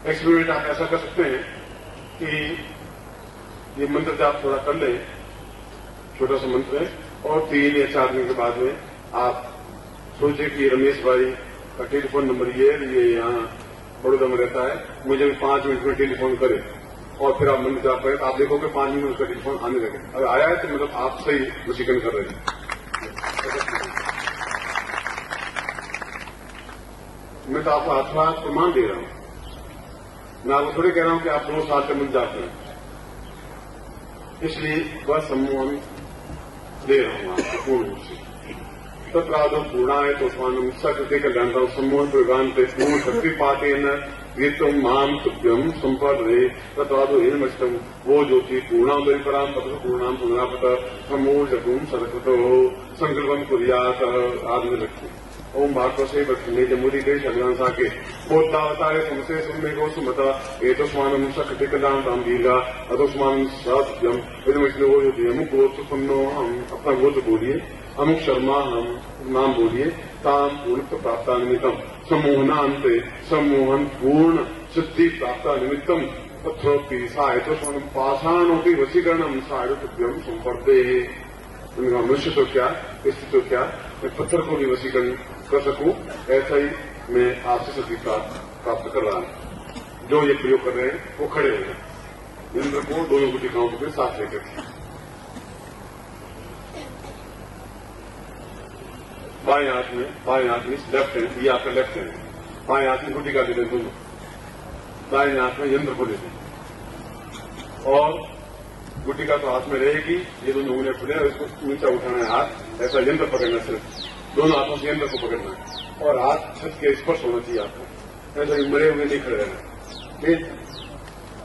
Experiment आप ऐसा कर सकते हैं कि ये मंत्र जाप थोड़ा कर लें, छोटा सा मंत्र है, और 3 या 4 दिन के बाद में आप सोचे कि रमेश भाई का टेलीफोन नंबर ये यहाँ बड़ौदा में रहता है, मुझे 5 मिनट में टेलीफोन करे, और फिर आप मंत्र जाप करें, आप देखोगे 5 मिनट में उसका टेलीफोन आने लगे। अगर आया है तो मतलब आप सही वशीकरण कर रहे हैं। मैं तो आपको हाथ प्रमाण दे रहा हूं, मैं आपको थोड़े कह रहा हूं कि आप 2 साल से मंत्र जाप करें, इसलिए वह सम्मोहन दे रहा हूं आपको पूर्ण रूप से। तत्रादो पूर्णाय तो स्वानम सकृते कल्याणता सम्मोहन प्रगानते पूर्ण शक्ति पाते न गीतम माम तुभ्यम संपर्दे तत्रादो हिनमष्टम वो ज्योति पूर्णाम पराम पत्र पूर्णाम पुनरापत समूर्जतुम सरस्वतो संकल्पम कुर्यात आदि लक्ष्मी ओम भागवत से बच्चे जमुरी गई शगलान साके बोधावतारे समसे सुनने को सुमता ये तो स्वानम सकृते कल्याणताम दीर्घा अतोस्मान सत्यम हिनमष्टो वो ज्योति अमुक गोत्र सुनो, हम अपना गोत्र बोलिए, अमुक शर्मा हम नाम बोलिए, ताम पूर्ण प्राप्त निमित्तम सम्मोहनांते सम्मोहन पूर्ण सिद्धि प्राप्त निमित्तम तथोक्ति सायतो स्वयं पाषाणोपि वशीकरणम सायतुभ्यम संपर्दे। मनुष्य तो क्या, स्थिति तो क्या, मैं पत्थर को भी वशीकरण कर सकूं, ऐसा ही मैं आपसे सिद्धि प्राप्त कर रहा हूं। जो ये प्रयोग कर रहे हैं वो खड़े हो गए, इंद्र को दोनों गुटिकाओं को साथ लेकर बाएं हाथ में लेफ्ट हैंड, ये आपका लेफ्ट हैंड, बाएं हाथ में गुटिका ले लें दोनों, दाएं हाथ में यंत्र को ले लें, और गुटिका तो हाथ में रहेगी, ये दोनों उंगलियां खुले और इसको नीचा उठाना है हाथ, ऐसा यंत्र पकड़ना, सिर्फ दोनों हाथों से यंत्र को पकड़ना है, और हाथ छत के स्पर्श होना चाहिए आपको, ऐसा मरे हुए नहीं खड़े रहना, ठीक।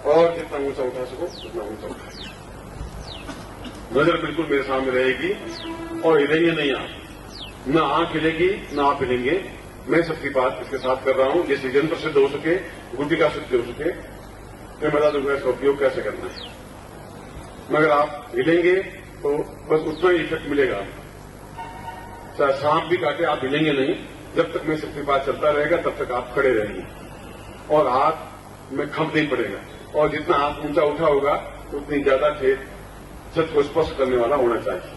और जितना ऊंचा उठा सको उतना ऊंचा उठा, नजर बिल्कुल मेरे सामने रहेगी, और हिलेंगे नहीं आप, न आंख हिलेगी न आप हिलेंगे। मैं सबकी बात इसके साथ कर रहा हूं, जैसे यंत्र सिद्ध हो सके, गुटिका सिद्ध हो सके, मैं बता दूंगा इसका उपयोग कैसे करना है। मगर आप हिलेंगे तो बस उतना ही इफेक्ट मिलेगा, चाहे सांप भी काटे आप हिलेंगे नहीं, जब तक मैं सबकी बात चलता रहेगा तब तक आप खड़े रहेंगे, और हाथ में खंप नहीं पड़ेगा, और जितना हाथ ऊंचा उठा होगा उतनी ज्यादा ठेठ छत को स्पर्श करने वाला होना चाहिए।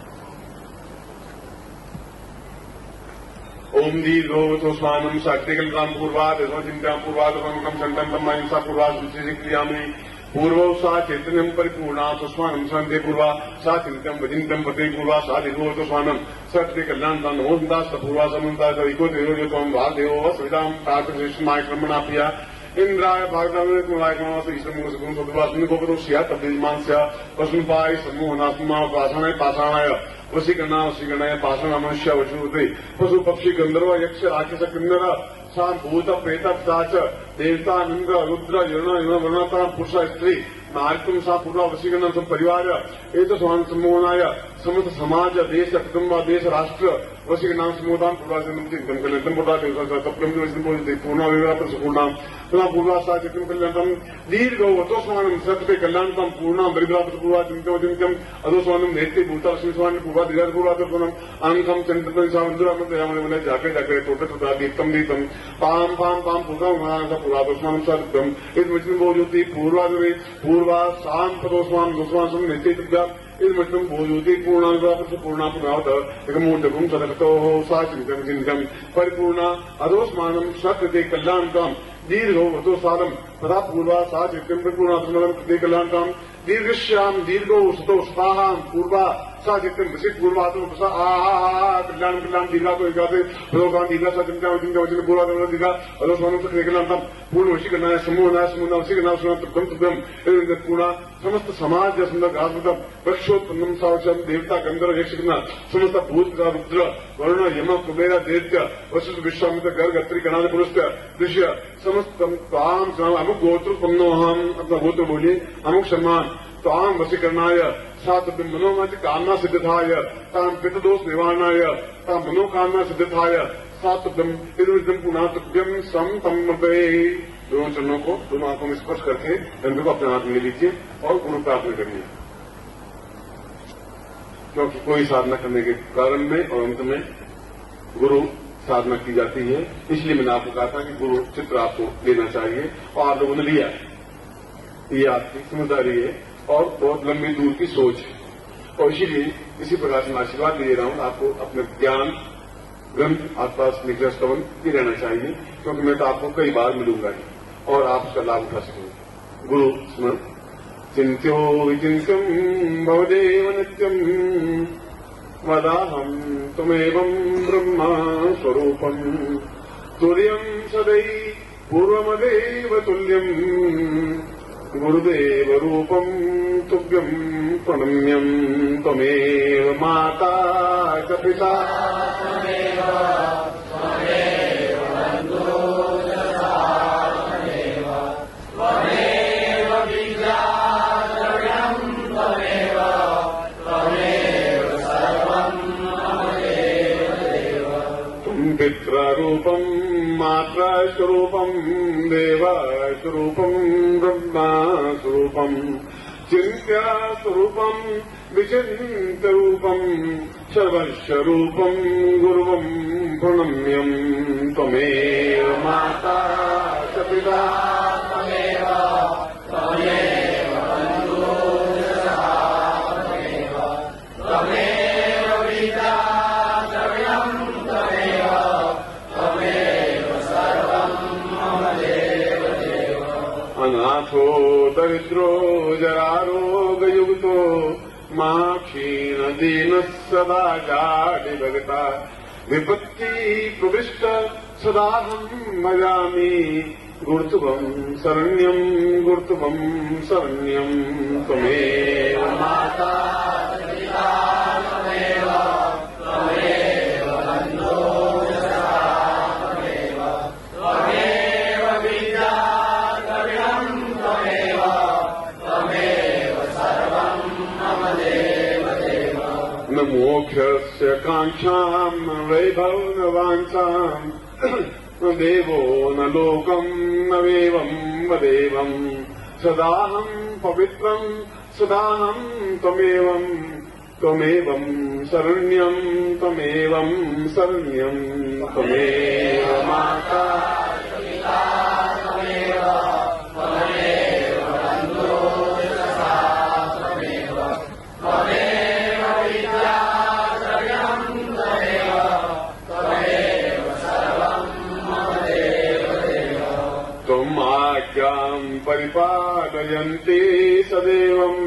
ओम दीर्घो तो स्वानम साक्तिकलताम पूर्वाद चिंता पूर्वाद संतम तम अहिंसा पूर्वाद क्रिया में पूर्व सा चैतन्यम परिपूर्णा तो स्वानम संते पूर्वा सा चिंतम भजिंतम पते पूर्वा सा दीर्घो तो स्वानम सत्य कल्याणता नमोदास पूर्वा समन्ता इको देव जो तम भाग देव सुविधाम ताकमाय क्रमणा प्रिया इंद्राय भागदाय गोपतो सिया तब्दीमान से पशुपाय समूहनात्मा पाषाणाय वशीकरणाय पाषाण मनुष्य वशुते पशु पक्षी गंधर्व यक्ष राक्षस किन्नर सा भूत प्रेत च देवता इंद्र रुद्र वर्णता पुरुष स्त्री नारितम सा पूर्वा वशीकरण सब परिवार एक स्वान सम्मोहनाय समस्त समाज देश कुटुंब देश राष्ट्र वशीकरण समूहदान पूर्णा पूर्वा सा चित्तम कल्याणतम दीर्घ अतोस्मानम सत्य कल्याणतम पूर्णा बलिग्रापत पूर्वा चिंतम अधोस्मानम नेत्रे भूता स्वान पूर्वा दीर्घ पूर्वातम अंकम चंद्र सावंद्र जाके जाके total Deeptam Deeptam palm palm palm पूर्वा पूर्वातोस्मानम सत्यम इस मुस्लिम बोलती पूर्वादि पूर्वा शाम पदोस्मान दुस्मान नेत्रे इस मुस्लिम बोलती पूर्णा पुनावत एकमूर्धकुम सदकतो सा चिंतम परिपूर्णा अधोस्मानम सत्य कल्याणतम दीर्घो वतो सालम तथा पूर्वा सा चित्तम परिपूर्णात्मकम कृते कल्याणतम दीर्घश्याम दीर्घो सतो स्वाहाम पूर्वा सा चित्तम वसित पूर्वात्म कल्याण कल्याण दीर्घा तो एकाते भगवान दीर्घा सा चिंता वचन पूर्वा दीर्घा अधोस्मानम कृते कल्याणतम पूर्ण वशीकरणाय समूहनाय समूहनाय वशीकरणाय तुभ्यम पूर्णा समस्त समाज सुंदर घासवतम वृक्षोत्पन्नम सावचम देवता गंधर्व यक्षगण समस्त भूत रुद्र वरुण यम कुबेर दैत्य वशिष्ठ विश्वामित्र गर्ग अत्रि गणादि पुरुष ऋषि समस्तम ताम अमुक गोत्रोत्पन्नो हम अपना गोत्र बोलिए अमुक सम्मान ताम वशीकरणाय सात मनोमत कामना सिद्धाय ताम पितृदोष निवारणाय ताम मनोकामना सिद्धाय सातुभ्यम इदम पुनातुभ्यम सम तम दोनों चरणों को दोनों आंखों में स्पर्श करके यंत्र को अपने हाथ में ले लीजिए और गुरु प्रार्थना करिए, क्योंकि कोई साधना करने के प्रारंभ में और अंत में गुरु साधना की जाती है। इसलिए मैंने आपको कहा था कि गुरु चित्र आपको लेना चाहिए और आप लोगों ने लिया। ये आपकी समझदारी है और बहुत लंबी दूर की सोच है, और इसीलिए इसी प्रकार से मैं आशीर्वाद दे रहा हूं। आपको अपने ज्ञान ग्रंथ आसपास निग्रह स्तवन ही रहना चाहिए, क्योंकि मैं तो आपको कई बार मिलूंगा ही और आप उसका लाभ उठा सकेंगे। गुरु स्मरण चिंत्यो विचिन्त्यम् भवदेव नित्यम् वदाहम् त्वमेवम् ब्रह्म स्वरूपम् तुर्यम् सदै पूर्वमदेव तुल्यम् गुरुदेव रूपम् तुभ्यम् प्रणम्यम् त्वमेव माता च पिता पितृरूपम् मात्रास्वरूपम् देवास्वरूपम् ब्रह्मास्वरूपम् चिन्त्यास्वरूपम् विचिन्त्यरूपम् सर्वस्वरूपम् गुरुवम् प्रणम्यम् त्वमेव माता च पिता अनाथो दरिद्रो जरारोगयुक्तो मा क्षीण दीनः सदा जाडिभगता विपत्ति प्रविष्ट सदाहम् भजामि गुरुत्वम् शरण्यम् गुरुत्वम् शरण्यम् त्वमेव माता न मोक्षस्य काङ्क्षाम् न वैभववाञ्छाम् न देवो न लोकम् न वेवम् वदेवम् सदाहम् पवित्रम् सदाहम् त्वमेवम् त्वमेवम् शरण्यम् त्वमेवम् शरण्यम् त्वमेव माता परिपालयन्ते सदैवम्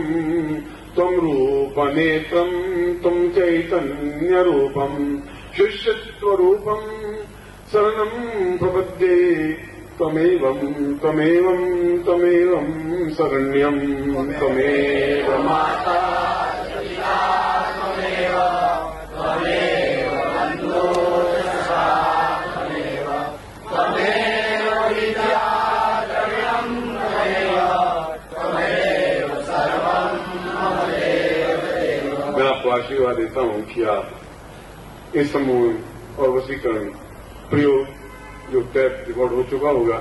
त्वम् रूपनेत्रम् त्वम् चैतन्यरूपम् शिष्यत्वरूपम् शरणम् प्रपद्ये त्वमेवम् त्वमेवम् त्वमेवम् शरण्यम् त्वमेव माता आशीर्वाद देता हूं कि आप इस समूह और वसीकरण प्रयोग जो टैप रिकॉर्ड हो चुका होगा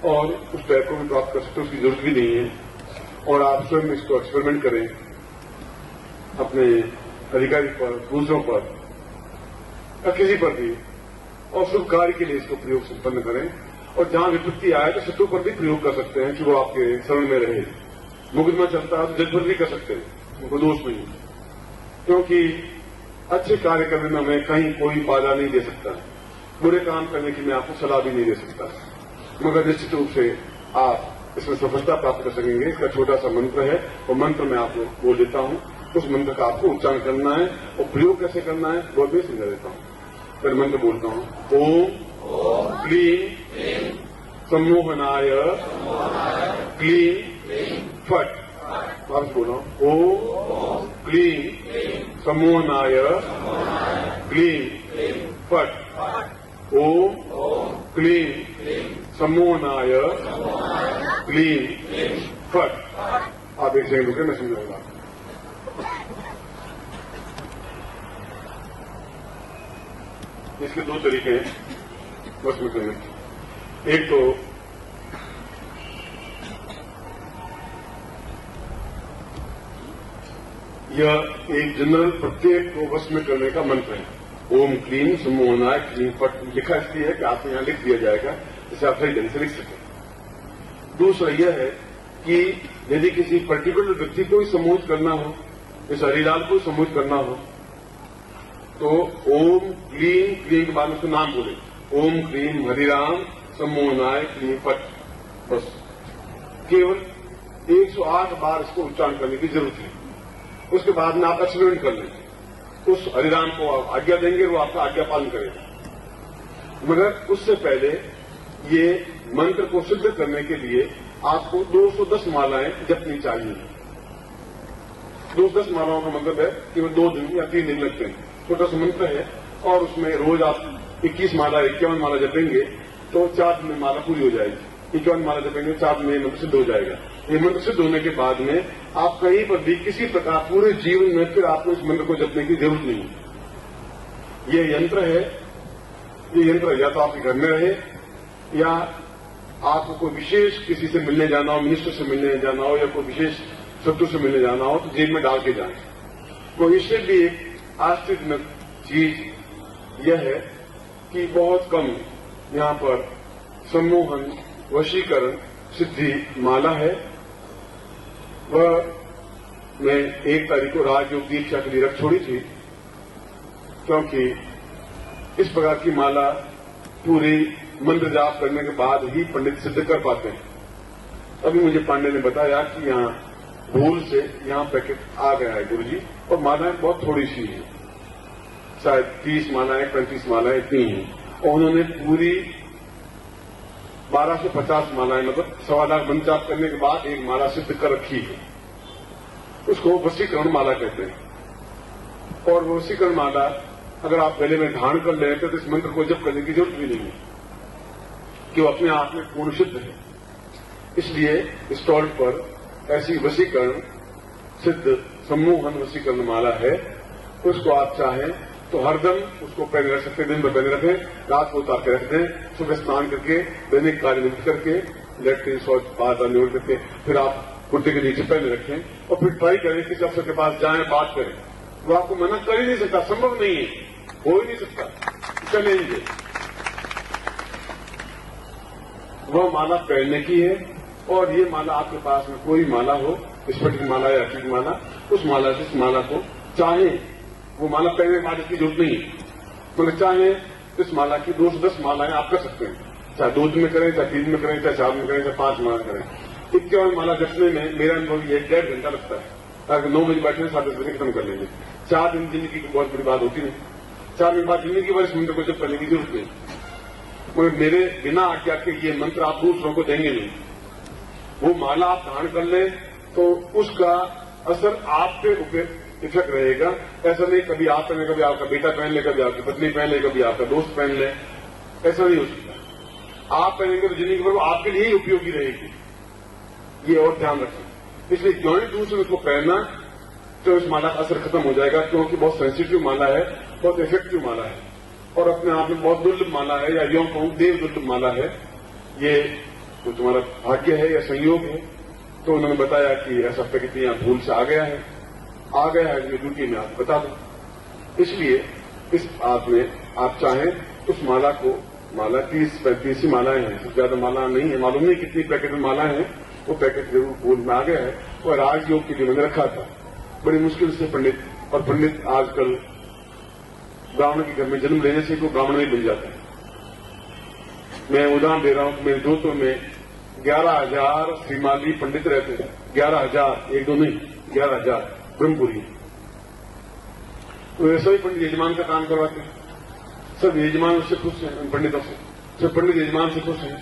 और उस टैप को भी प्राप्त कर सकते, उसकी जरूरत भी नहीं है, और आप स्वयं इसको एक्सपेरिमेंट करें अपने अधिकारी पर, दूसरों पर या किसी पर भी, और शुभ कार्य के लिए इसको प्रयोग संपन्न करें। और जहां विपत्ति आए तो शत्रु पर भी प्रयोग कर सकते हैं कि वो आपके शरण में रहे। मुकदमा चलता है तो जज पर भी कर सकते हैं, उनको दोष नहीं, क्योंकि अच्छे कार्य करने में हमें कहीं कोई बाधा नहीं दे सकता, बुरे काम करने की मैं आपको सलाह भी नहीं दे सकता, मगर निश्चित रूप से आप इसमें सफलता प्राप्त कर सकेंगे। इसका छोटा सा मंत्र है, वो मंत्र मैं आपको बोल देता हूं, उस मंत्र का आपको उच्चारण करना है और प्रयोग कैसे करना है वो भी समझा देता हूं। फिर मंत्र बोलता हूं, ओम क्लीं सम्मोहनाय क्लीं फट। वापस बोलो, ओम क्लीं सम्मोहनाय क्लीं फट। ओम क्लीं सम्मोहनाय क्लीं फट। आप एक सेकंड रुके, मैं समझाऊंगा। इसके दो तरीके हैं बस में करने के। एक तो यह एक जनरल प्रत्येक को वश में करने का मंत्र है, ओम क्लीन सम्मोहनाय क्लीन फट लिखा इसलिए है कि आपको यहां लिख दिया जाएगा, जिसे आप सही ढंग से लिख सकें। दूसरा यह है कि यदि किसी पर्टिकुलर व्यक्ति को ही सम्मोहित करना हो, इस हरिलाल को सम्मोहित करना हो, तो ओम क्लीन, क्लीन के बाद उसका नाम बोले, ओम क्लीन हरिराम सम्मोहनाय क्लीन फट, बस केवल 108 बार इसको उच्चारण करने की जरूरत है। उसके बाद में आप एक्सपेरिमेंट कर लेंगे, उस हरिराम को आप आज्ञा देंगे, वो आपका आज्ञा पालन करेगा। मगर उससे पहले ये मंत्र को सिद्ध करने के लिए आपको 210 मालाएं जपनी चाहिए। 210 मालाओं का मतलब है कि वो 2 दिन या 3 दिन लगते हैं। छोटा सा मंत्र है और उसमें रोज आप 21 माला 51 माला जपेंगे तो 4 दिन में माला पूरी हो जाएगी। 51 माला जपेंगे 4 दिन में मंत्र सिद्ध हो जाएगा। ये मंत्र सिद्ध होने के बाद में आप कहीं पर भी किसी प्रकार पूरे जीवन में फिर आपको इस मंत्र को जपने की जरूरत नहीं है। ये यंत्र है, ये यंत्र या तो आपके घर में रहे या आपको कोई विशेष किसी से मिलने जाना हो, मिनिस्टर से मिलने जाना हो या कोई विशेष शत्रु से मिलने जाना हो तो जेब में डाल के जाएं। तो इससे भी एक आश्चर्यजनक चीज यह है कि बहुत कम यहां पर सम्मोहन वशीकरण सिद्धि माला है। वह मैं 1 तारीख को राजयोग दीक्षा के लिए रख छोड़ी थी, क्योंकि इस प्रकार की माला पूरी मंत्र जाप करने के बाद ही पंडित सिद्ध कर पाते हैं। अभी मुझे पांडे ने बताया कि यहाँ भूल से यहाँ पैकेट आ गया है गुरुजी, और मालाएं बहुत थोड़ी सी हैं, शायद 30 मालाएं 35 मालाएं इतनी हैं, और उन्होंने पूरी 1250 मालाएं मतलब 1.25 लाख मंत्र जाप करने के बाद एक माला सिद्ध कर रखी है। उसको वशीकरण माला कहते हैं। और वशीकरण माला अगर आप गले में धारण कर लें तो इस मंत्र को जप करने की जरूरत भी नहीं है, कि वो अपने आप में पूर्ण सिद्ध है। इसलिए स्टॉल पर ऐसी वशीकरण सिद्ध सम्मोहन वशीकरण माला है, उसको आप चाहें तो हरदम उसको पहने रख सकते हैं, दिन में पहने रखें, रात को उतार के रख दें, सुबह स्नान करके दैनिक कार्य निवृत्त करके लेटरिन शौच बात निवृत्त करके फिर आप कुर्ते के नीचे पहने रखें और फिर ट्राई करें किसी अफसर के पास जाएं, बात करें। वो आपको मना कर ही नहीं सकता, संभव नहीं है, हो ही नहीं सकता, चलेंगे। वह माला पहनने की है और ये माला आपके पास में कोई माला हो, स्फटिक माला या अक्षिक माला, उस माला से इस माला को चाहे वो माला पहनने के बाद इसकी जरूरत नहीं है, मगर चाहे इस माला की 210 मालाएं आप कर सकते हैं, चाहे 2 दिन में करें, चाहे 3 दिन में करें, चाहे 4 दिन में करें, चाहे 5 माला करें। 51 माला जपने में मेरा अनुभव ये 1.5 घंटा लगता है, ताकि 9 बजे बैठे 7-10 बजे खत्म कर लेंगे। 4 दिन जिंदगी की बहुत बड़ी बात होती नहीं, 4 दिन बाद जिंदगी भर इस मंत्र को जप करने की जरूरत नहीं, मगर मेरे बिना आज्ञा के ये मंत्र आप दूसरों को देंगे नहीं। वो माला आप धारण कर लें तो उसका असर आप पे ऊपर इफेक्ट रहेगा। ऐसा नहीं कभी आप पहने, कभी आपका बेटा पहन ले, कभी आपकी पत्नी पहन ले, कभी आपका दोस्त पहन ले, ऐसा नहीं हो सकता। आप पहनेंगे तो जिंदगी भर वो आपके लिए ही उपयोगी रहेगी, ये और ध्यान रखें। इसलिए जो ही दूसरे उसको पहनना तो इस माला का असर खत्म हो जाएगा, क्योंकि बहुत सेंसिटिव माला है, बहुत इफेक्टिव माला है और अपने आप में बहुत दुर्लभ माला है, या यूं कहूं देव दुर्लभ माला है। ये तो तुम्हारा भाग्य है या संयोग है। तो उन्होंने बताया कि ऐसा पैकेट यहाँ भूल से आ गया है, ये ड्यूटी में आपको बता दूं। इसलिए इस बात में आप चाहें उस माला को, माला 30-35 ही मालाएं हैं, सबसे ज्यादा माला नहीं है, मालूम नहीं कितनी पैकेट में मालाएं हैं, वो पैकेट जरूर भूल में आ गया है। और राजयोग के लिए मैंने रखा था, बड़ी मुश्किल से पंडित, और पंडित आजकल ब्राह्मण के घर में जन्म लेने से कोई ब्राह्मण नहीं बन जाता है। मैं उदाहरण दे रहा हूं कि मेरे दोस्तों में 11,000 श्रीमाली पंडित रहते हैं, 11,000, 1-2 नहीं, 11,000 ब्रह्मपुरी। तो ऐसा ही पंडित यजमान का काम करवाते हैं, सब यजमान उससे खुश हैं, उन पंडितों से, सब पंडित यजमान से खुश हैं,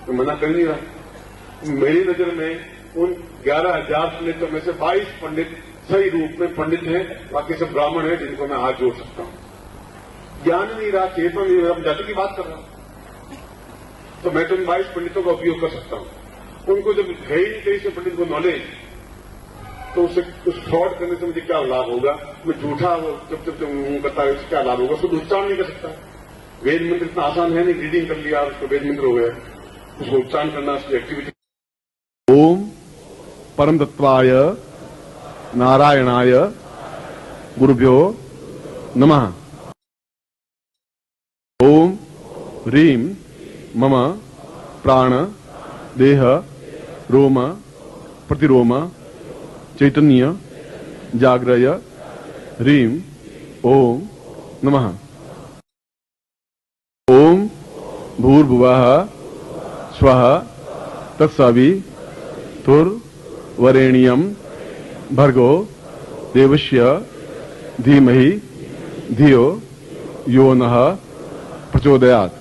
तो मना कर नहीं रहा। मेरी नजर में उन 11,000 पंडितों में से 22 पंडित सही रूप में पंडित हैं, बाकी सब ब्राह्मण हैं जिनको मैं हाथ जोड़ सकता हूं। ज्ञान नहीं रहा, चेतन नहीं रहा, जाति की बात कर रहा हूं, तो मैं तो इन 22 पंडितों का उपयोग कर सकता हूं। उनको जब है ही नहीं कहीं से पंडित को नॉलेज, तो उससे उस फ्रॉड करने से मुझे क्या लाभ होगा? मैं झूठा जब करता है उससे क्या लाभ होगा? उसको उच्चारण नहीं कर सकता। वेद मंत्र इतना आसान है नहीं, रीडिंग कर लिया उसको वेद मंत्र हो गया, उसको उच्चारण करना उसकी एक्टिविटी। ओम परम तत्वाय नारायणाय गुरुभ्यो नमः। ओम ह्रीं मम प्राण देह रोम प्रतिरोम चैतन्य जाग्रय ह्रीं ओम नमः। ओम भूर्भुवः स्वः तत्सवितुर्वरेण्यं भर्गो देवस्य धीमहि धियो यो नः प्रचोदयात्।